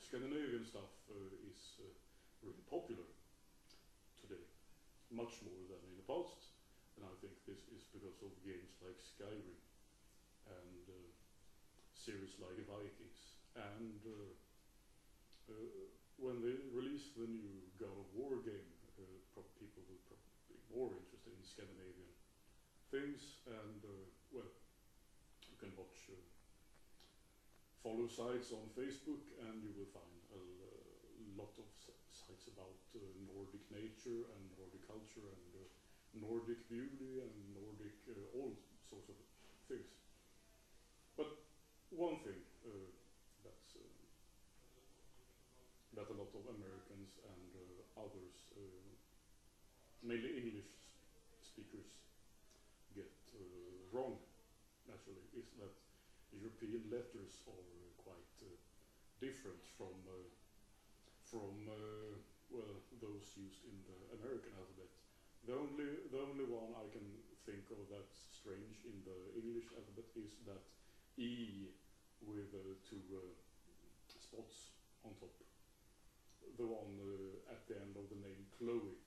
Scandinavian stuff is really popular today, much more than in the past, and I think this is because of games like Skyrim and series like Vikings, and when they release the new God of War game, people will probably be more interested in Scandinavian things, and well, you can watch follow sites on Facebook, and you will find a lot of sites about Nordic nature and Nordic culture and Nordic beauty and Nordic all sorts of things. But one thing that's that a lot of Americans and others, mainly English speakers, get wrong, naturally, is that European letters are quite different from well, those used in the American alphabet. The only one I can think of that's strange in the English alphabet is that E with two spots on top. The one at the end of the name Chloe,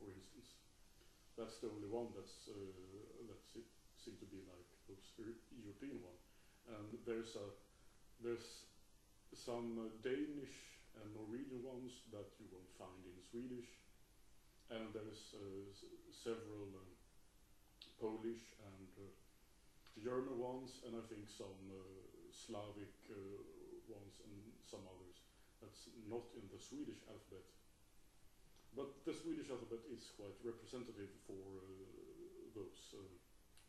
for instance. That's the only one that's seem to be like those European one. And there's some Danish and Norwegian ones that you won't find in Swedish, and there's several Polish and German ones, and I think some Slavic ones and some others that's not in the Swedish alphabet. But the Swedish alphabet is quite representative for those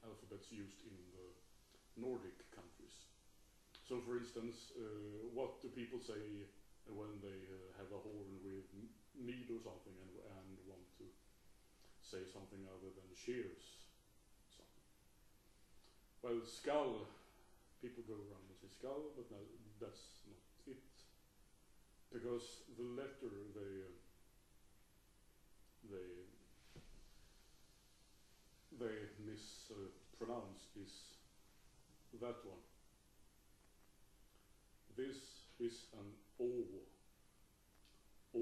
alphabets used in the Nordic countries. So, for instance, what do people say when they have a horn with meat or something and want to say something other than cheers? Something. Well, skull. People go around and say skull, but no, that's not it. Because the letter they mispronounce is that one. This is an O. O.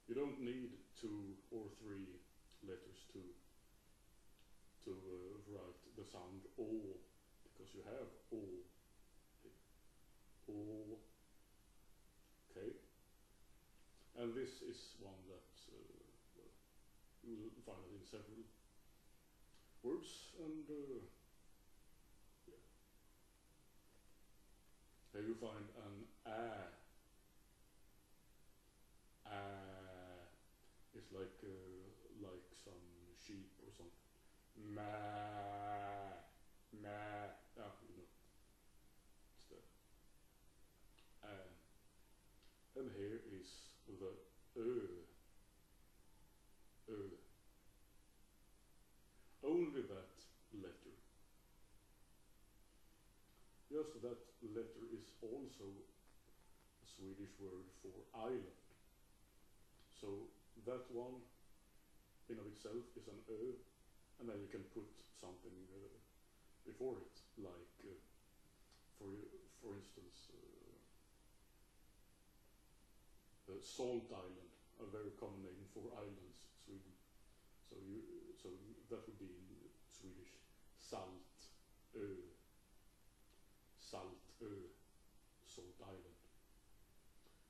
You don't need 2 or 3 letters to write the sound O, because you have O. O. Okay. And this is one that well, you will find it in several words, and yeah. Here you find an A. It's like some sheep or something. Ma. Ah, you know. It's the and here is the only that letter. Just that letter is also a Swedish word for island. So that one in of itself is an and then you can put something before it, like for instance Salt Island, a very common name for islands in Sweden. So that would be in Swedish Salt Salt Island.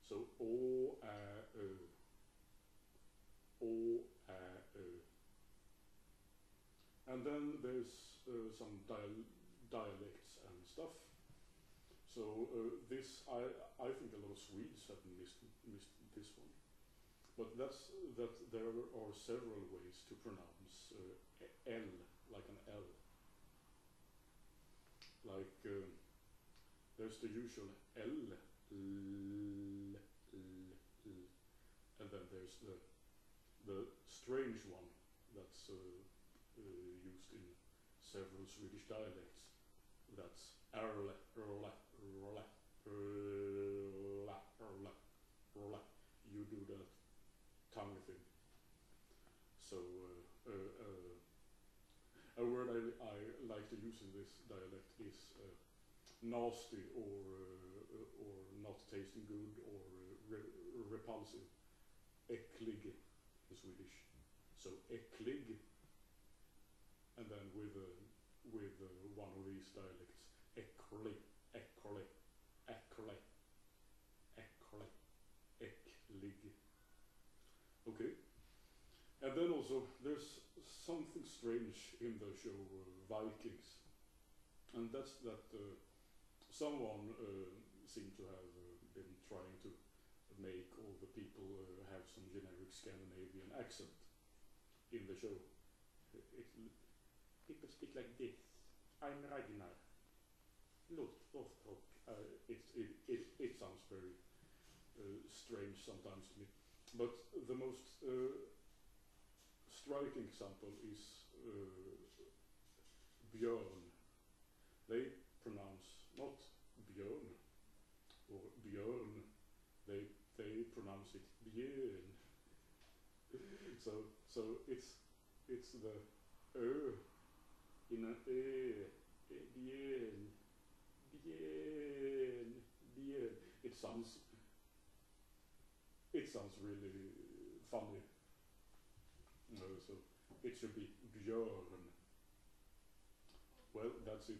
So O Ä Ö. And then there's some dialects and stuff. So this I think a lot of Swedes have missed this one. But that there are several ways to pronounce L, like an L. Like there's the usual L, and then there's the strange one that's used in several Swedish dialects. That's Erle. You do that tongue thing. So a word I like to use in this dialect is nasty or not tasting good or repulsive. Äcklig in Swedish. So äcklig, and then with one of these dialects, äcklig, äcklig, äcklig, äcklig, äcklig. Okay. And then also there's something strange in the show Vikings, and that's that someone seemed to have been trying to make all the people have some generic Scandinavian accent in the show. People speak like this. I'm Ragnar. Lothbrok. It sounds very strange sometimes to me. But the most striking example is Björn. They pronounce not Björn or Björn. They pronounce it Björn. So it's the in a Björn, Björn, Björn. It sounds really funny. So it should be Björn. Well, that's it.